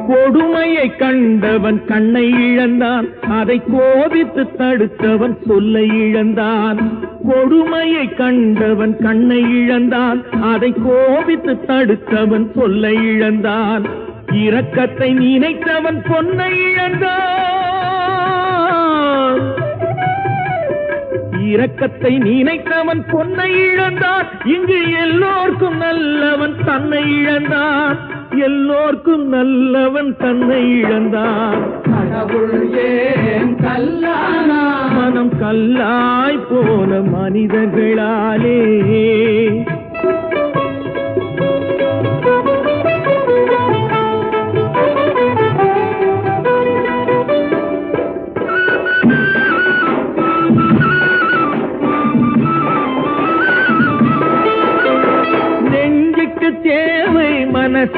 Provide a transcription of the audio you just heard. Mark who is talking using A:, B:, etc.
A: கொடுமையை கண்டவன் கண்ணை இழந்தான், அதை கோபித்து தடுத்தவன் சொல்லை இழந்தான். கொடுமையை கண்டவன் கண்ணை இழந்தான், அதை கோபித்து தடுத்தவன் சொல்லை இழந்தான். இரக்கத்தை நினைத்தவன் பொன்னை இழந்தான். இரக்கத்தை நினைத்தவன் பொன்னை இழந்தான். இங்கு எல்லோர்க்கும் நல்லவன் தன்னை இழந்தான். எல்லோர்க்கும் நல்லவன் தன்னை இழந்தான்.
B: கடவுள் ஏன் கல்லானா?
A: மனம் கல்லாய் போன மனிதர்களாலே